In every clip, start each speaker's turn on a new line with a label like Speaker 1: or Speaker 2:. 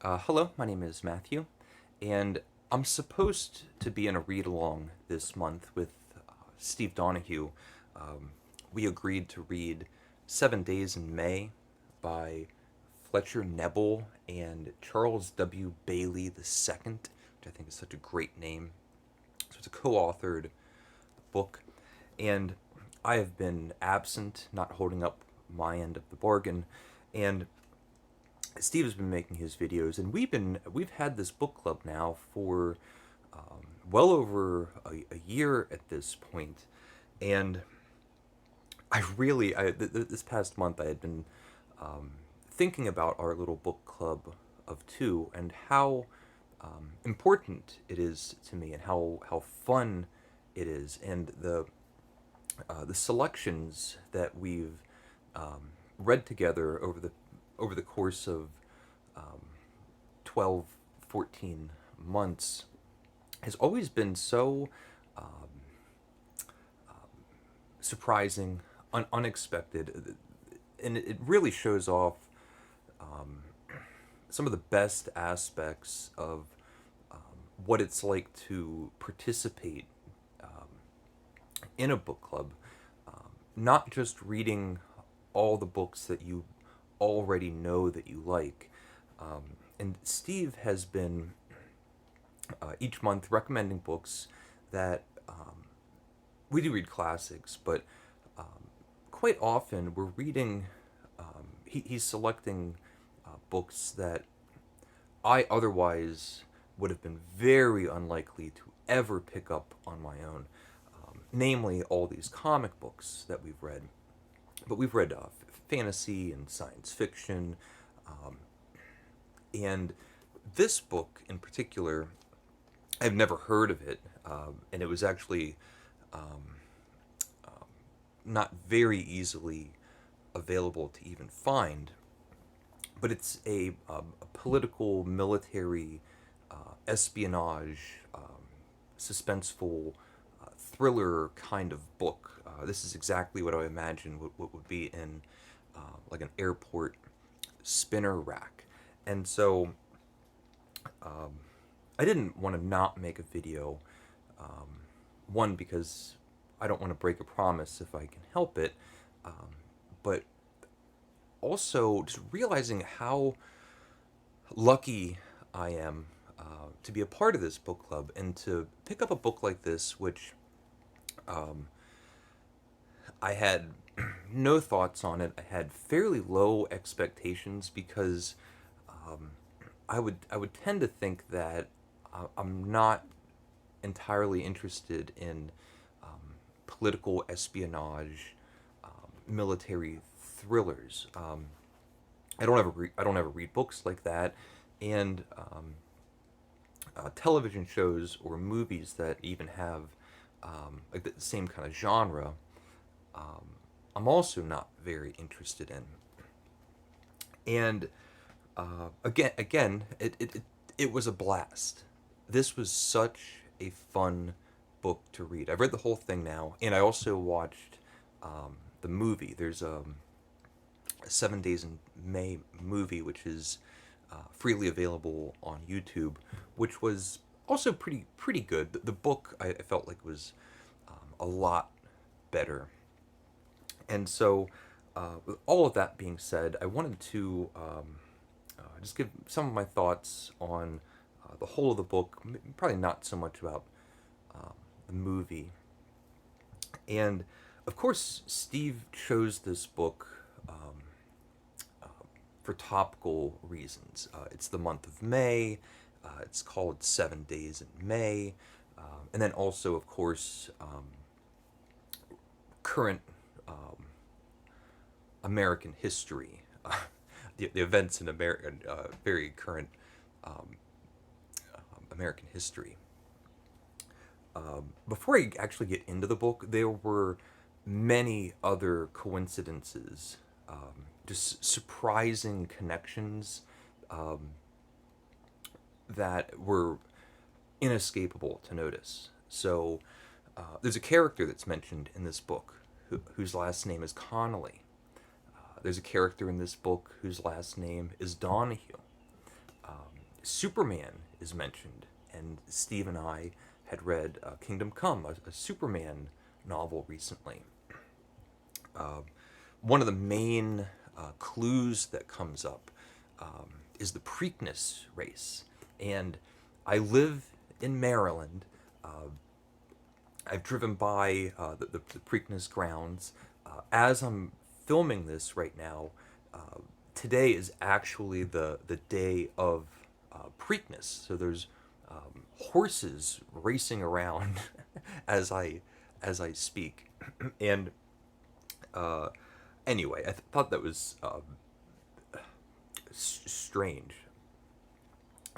Speaker 1: Hello, my name is Matthew, and I'm supposed to be in a read along this month with Steve Donahue. Um, we agreed to read 7 Days in May by Fletcher Nebel and Charles W. Bailey II, which I think is such a great name. So it's a co authored book, and I have been absent, not holding up my end of the bargain, and Steve has been making his videos, and we've had this book club now for well over a year at this point, and this past month I had been thinking about our little book club of two and how important it is to me and how fun it is, and the selections that we've read together over the course of 12, 14 months has always been so surprising, unexpected, and it really shows off some of the best aspects of what it's like to participate in a book club, not just reading all the books that you already know that you like. And Steve has been each month recommending books that we do read classics, but quite often we're reading, he's selecting books that I otherwise would have been very unlikely to ever pick up on my own. Namely, all these comic books that we've read. But we've read fantasy and science fiction, and this book in particular, I've never heard of it, and it was actually not very easily available to even find. But it's a political, military, espionage, suspenseful, thriller kind of book. This is exactly what I imagine what would be in like an airport spinner rack. And so I didn't want to not make a video. One, because I don't want to break a promise if I can help it, but also just realizing how lucky I am to be a part of this book club and to pick up a book like this, which I had no thoughts on it. I had fairly low expectations because I would tend to think that I'm not entirely interested in political espionage, military thrillers. I don't ever read books like that, and television shows or movies that even have like the same kind of genre. I'm also not very interested in. And again, it was a blast. This was such a fun book to read. I've read the whole thing now, and I also watched the movie. There's a 7 Days in May movie, which is freely available on YouTube, which was also pretty good. The book I felt like was a lot better. And so, with all of that being said, I wanted to just give some of my thoughts on the whole of the book, probably not so much about the movie. And of course, Steve chose this book for topical reasons. It's the month of May, it's called 7 Days in May, and then also, of course, current American history, the events in American, very current American history. Before I actually get into the book, there were many other coincidences, just surprising connections that were inescapable to notice. So, there's a character that's mentioned in this book whose last name is Connolly. There's a character in this book whose last name is Donahue. Superman is mentioned, and Steve and I had read Kingdom Come, a Superman novel recently. One of the main clues that comes up is the Preakness race. And I live in Maryland. I've driven by the Preakness grounds. As I'm filming this right now, today is actually the day of Preakness. So there's horses racing around as I speak, and uh, anyway, thought that was strange.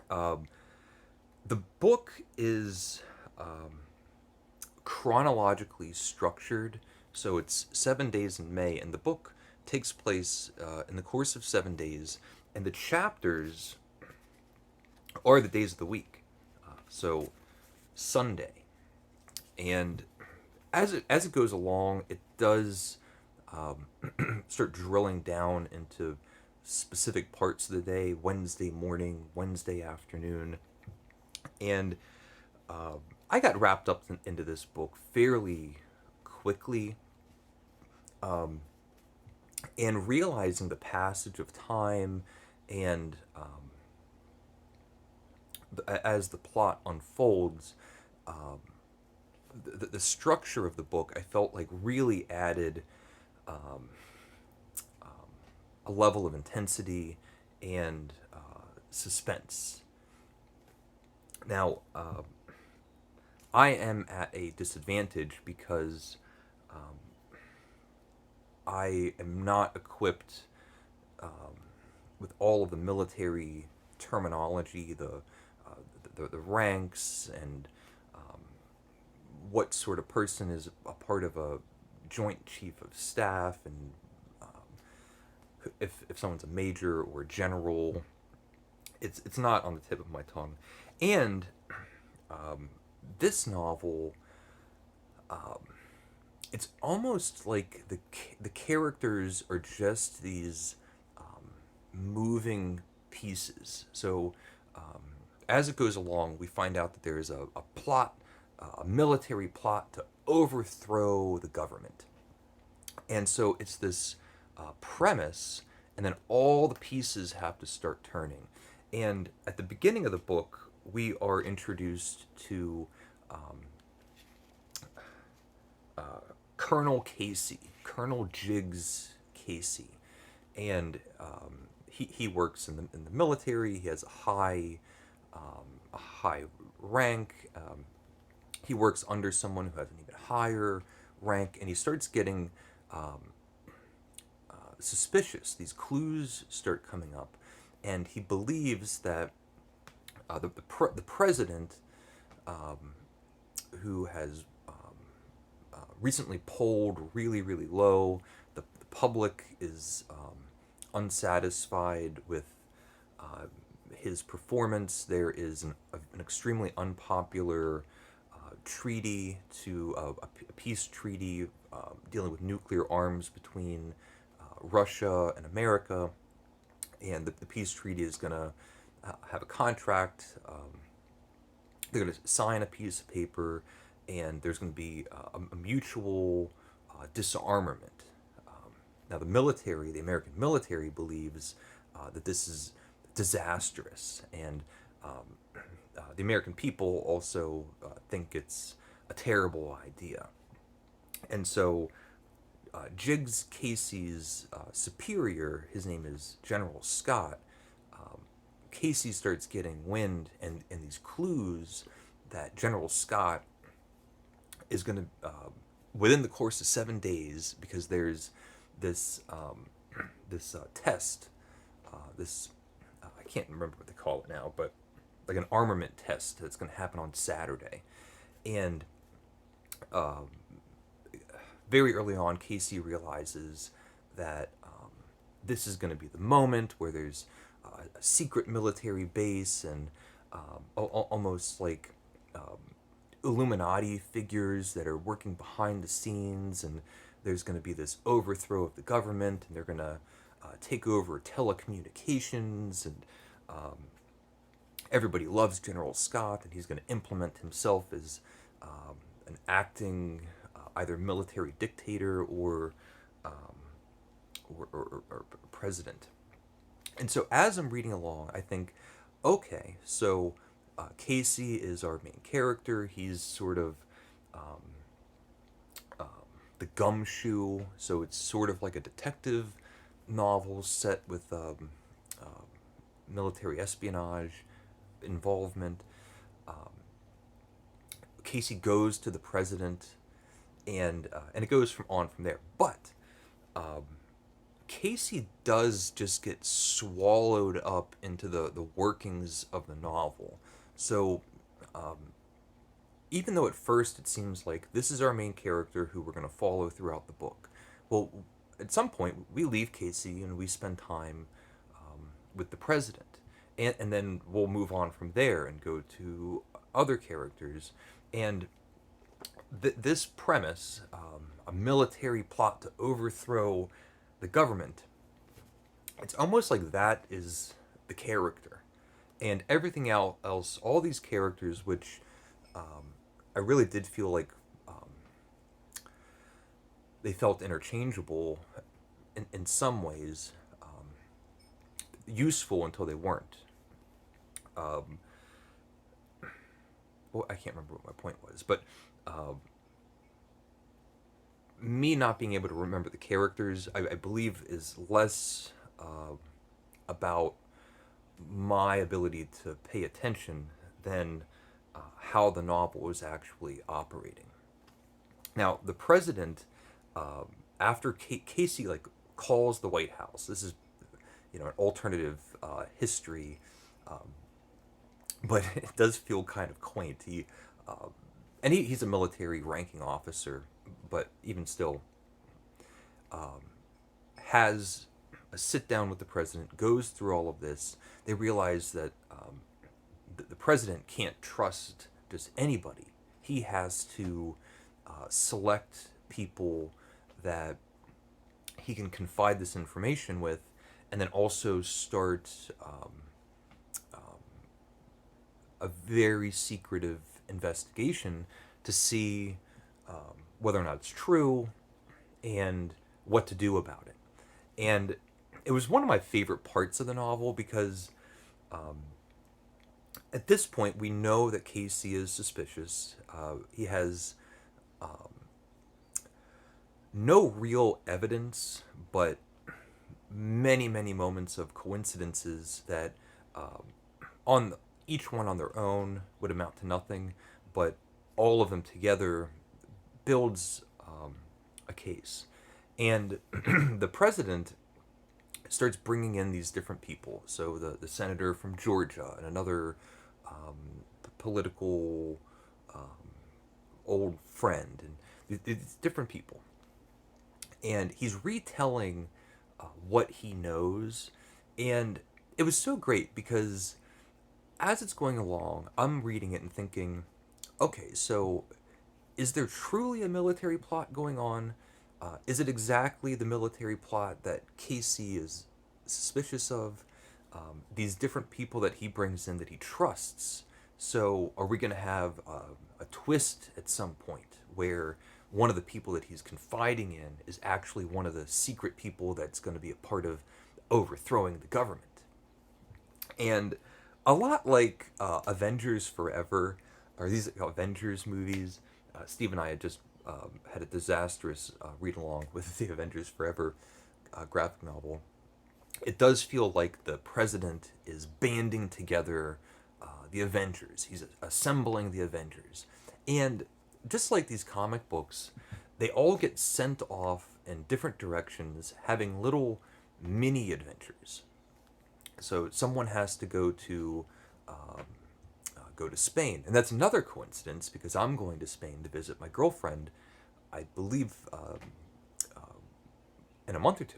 Speaker 1: Um, the book is chronologically structured, so it's 7 days in May, and the book takes place in the course of 7 days, and the chapters are the days of the week. So Sunday, and as it goes along, it does start drilling down into specific parts of the day: Wednesday morning, Wednesday afternoon, and I got wrapped up into this book fairly quickly, and realizing the passage of time and as the plot unfolds, um, the structure of the book I felt like really added um, a level of intensity and suspense. Now, I am at a disadvantage because I am not equipped with all of the military terminology, the ranks, and what sort of person is a part of a joint chief of staff, and if someone's a major or a general. It's not on the tip of my tongue, and um, this novel, it's almost like the characters are just these moving pieces. So as it goes along, we find out that there is a plot, a military plot to overthrow the government. And so it's this premise, and then all the pieces have to start turning. And at the beginning of the book, we are introduced to Colonel Casey, Colonel Jiggs Casey, and he works in the military. He has a high rank. He works under someone who has an even higher rank, and he starts getting suspicious. These clues start coming up, and he believes that the president, who has recently polled really, really low, the public is unsatisfied with his performance. There is an extremely unpopular treaty a peace treaty dealing with nuclear arms between Russia and America, and the peace treaty is going to have a contract. They're going to sign a piece of paper, and there's going to be a mutual disarmament. Now, the American military, believes that this is disastrous, and the American people also think it's a terrible idea. And so, Jiggs Casey's superior, his name is General Scott. Casey starts getting wind and these clues that General Scott is going to, within the course of 7 days, because there's this test, this I can't remember what they call it now, but like an armament test that's going to happen on Saturday, and very early on, Casey realizes that this is going to be the moment where there's a secret military base, and almost like Illuminati figures that are working behind the scenes, and there's going to be this overthrow of the government, and they're going to take over telecommunications, and everybody loves General Scott, and he's going to implement himself as an acting either military dictator um, or president. And so as I'm reading along, I think, okay, so Casey is our main character. He's sort of um, um, the gumshoe, so it's sort of like a detective novel set with military espionage involvement. Um, Casey goes to the president, and it goes from there. But um, Casey does just get swallowed up into the workings of the novel. So um, even though at first it seems like this is our main character who we're going to follow throughout the book, well, at some point we leave Casey and we spend time with the president. And then we'll move on from there and go to other characters. And this premise, a military plot to overthrow the government, it's almost like that is the character. And everything else, all these characters, which I really did feel like um, they felt interchangeable in some ways, useful until they weren't. Um, well, I can't remember what my point was, but uh, me not being able to remember the characters, I believe, is less about my ability to pay attention than how the novel was actually operating. Now, the president, after Casey like calls the White House, this is an alternative history, um, but it does feel kind of quaint. Uh, he's a military ranking officer, but even still, um, has a sit down with the president, goes through all of this. They realize that the president can't trust just anybody. He has to select people that he can confide this information with, and then also start um, a very secretive investigation to see whether or not it's true and what to do about it. And it was one of my favorite parts of the novel because um, at this point we know that Casey is suspicious. He has um, no real evidence, but many moments of coincidences that um, on each one on their own would amount to nothing, but all of them together builds a case. And the president starts bringing in these different people. So the senator from Georgia and another political um, old friend, and these different people. And he's retelling what he knows. And it was so great because as it's going along, I'm reading it and thinking, okay, so is there truly a military plot going on? Is it exactly the military plot that Casey is suspicious of? These different people that he brings in that he trusts. So, are we going to have a twist at some point where one of the people that he's confiding in is actually one of the secret people that's going to be a part of overthrowing the government? And a lot like Avengers Forever, or these Avengers movies, Steve and I had just had a disastrous read along with the Avengers Forever graphic novel. It does feel like the president is banding together the Avengers. He's assembling the Avengers. And just like these comic books, they all get sent off in different directions, having little mini adventures. So someone has to um, go to Spain, and that's another coincidence because I'm going to Spain to visit my girlfriend. I believe um, in a month or two,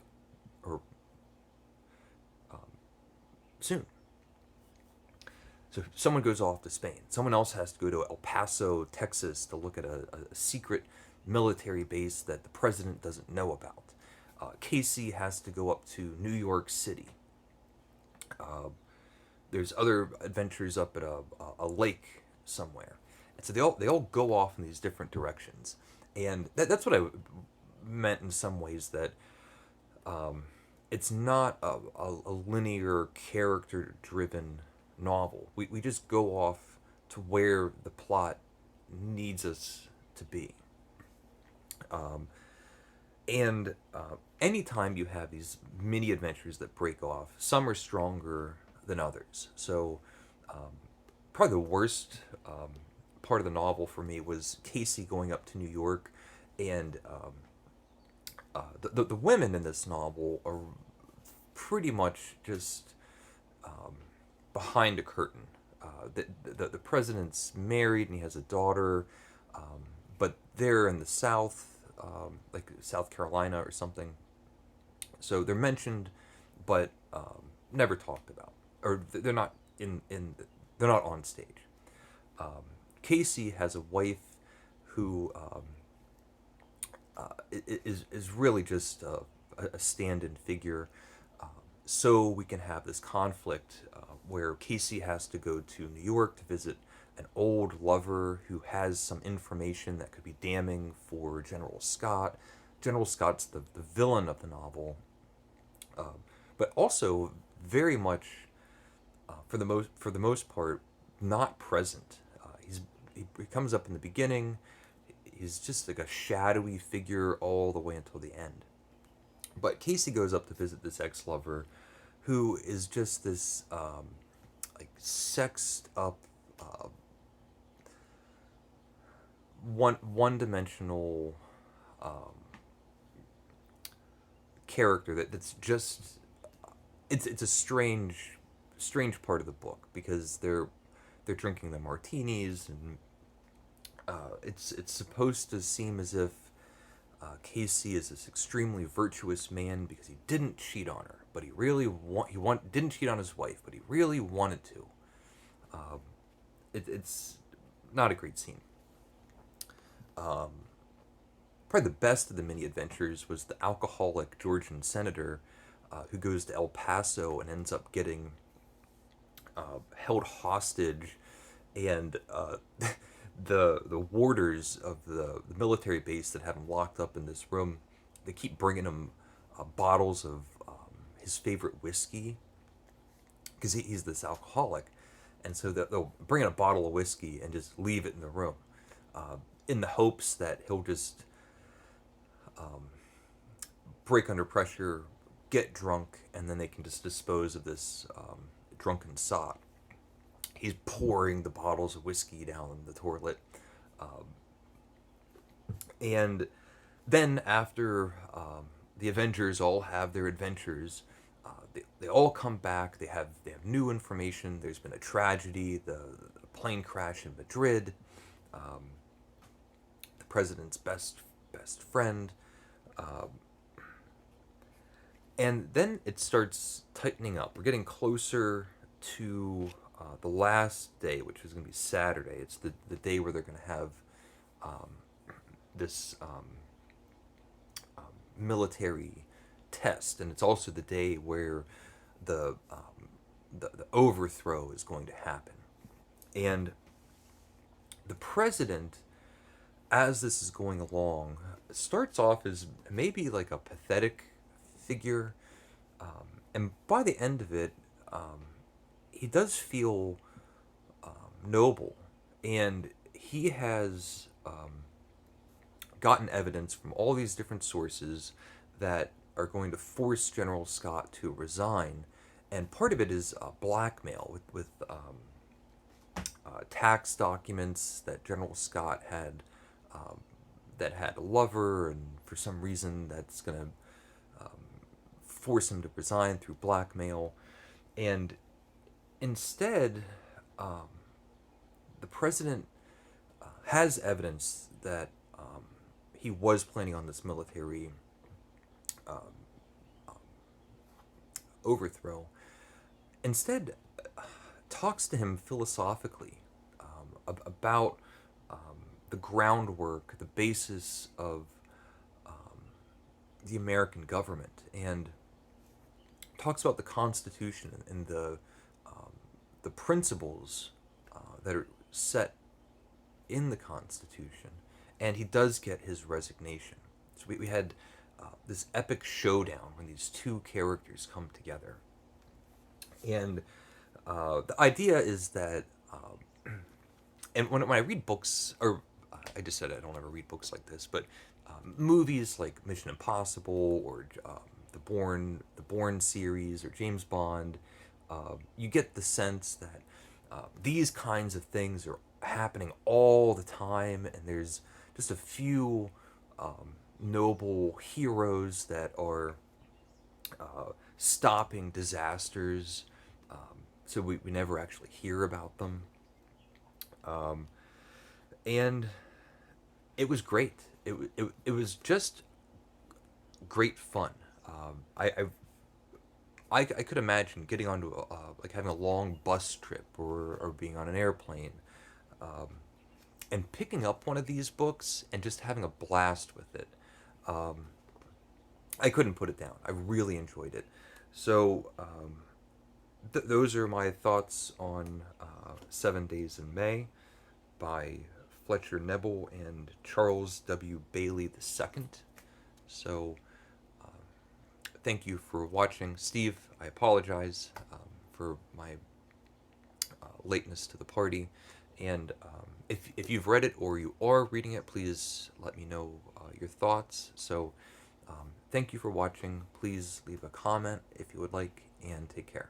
Speaker 1: or um, soon. So someone goes off to Spain. Someone else has to go to El Paso, Texas, to look at a secret military base that the president doesn't know about. Casey has to go up to New York City. Uh, there's other adventures up at a lake somewhere, and so they all go off in these different directions, and that's what I meant in some ways, that it's not a linear character driven novel. We just go off to where the plot needs us to be. And anytime you have these mini adventures that break off, some are stronger than others. So, probably the worst part of the novel for me was Casey going up to New York, and the women in this novel are pretty much just behind a curtain. The president's married and he has a daughter, but they're in the South, like South Carolina or something. So they're mentioned, but never talked about, or they're not in they're not on stage. Casey has a wife who is really just a stand-in figure. So we can have this conflict where Casey has to go to New York to visit an old lover who has some information that could be damning for General Scott. General Scott's the villain of the novel, but also very much, for the most part, not present. He comes up in the beginning. He's just like a shadowy figure all the way until the end. But Casey goes up to visit this ex-lover, who is just this like sexed up, uh, one dimensional character that's just, it's a strange part of the book, because they're drinking the martinis, and it's supposed to seem as if Casey is this extremely virtuous man because he didn't cheat on her, but he didn't cheat on his wife, but he really wanted to. It's not a great scene. Probably the best of the mini adventures was the alcoholic Georgian senator, who goes to El Paso and ends up getting held hostage, and the warders of the military base that have him locked up in this room, they keep bringing him bottles of his favorite whiskey, because he's this alcoholic, and so they'll bring in a bottle of whiskey and just leave it in the room, in the hopes that he'll just break under pressure, get drunk, and then they can just dispose of this drunken sot. He's pouring the bottles of whiskey down the toilet. And then after the Avengers all have their adventures, they all come back. They have new information. There's been a tragedy, the plane crash in Madrid. The president's best friend, and then it starts tightening up. We're getting closer to the last day, which is going to be Saturday. It's the day where they're going to have this military test, and it's also the day where the overthrow is going to happen. And the president, as this is going along, starts off as maybe like a pathetic figure, and by the end of it, he does feel noble, and he has gotten evidence from all these different sources that are going to force General Scott to resign, and part of it is blackmail with tax documents that General Scott had, that had a lover, and for some reason that's going to force him to resign through blackmail. And instead, the president has evidence that he was planning on this military um, overthrow. Instead, talks to him philosophically, about the groundwork, the basis of the American government, and talks about the Constitution and the principles that are set in the Constitution, and he does get his resignation. So we had this epic showdown when these two characters come together, and the idea is that, and when I read books, or I just said I don't ever read books like this, but movies like Mission Impossible or the Bourne series or James Bond, you get the sense that these kinds of things are happening all the time, and there's just a few noble heroes that are stopping disasters. So we never actually hear about them. And it was great. It was just great fun. I could imagine getting onto like having a long bus trip or being on an airplane, um, and picking up one of these books and just having a blast with it. I couldn't put it down. I really enjoyed it. So those are my thoughts on 7 Days in May by Fletcher Nebel and Charles W. Bailey II. So thank you for watching. Steve, I apologize for my lateness to the party. And if you've read it or you are reading it, please let me know your thoughts. So thank you for watching. Please leave a comment if you would like, and take care.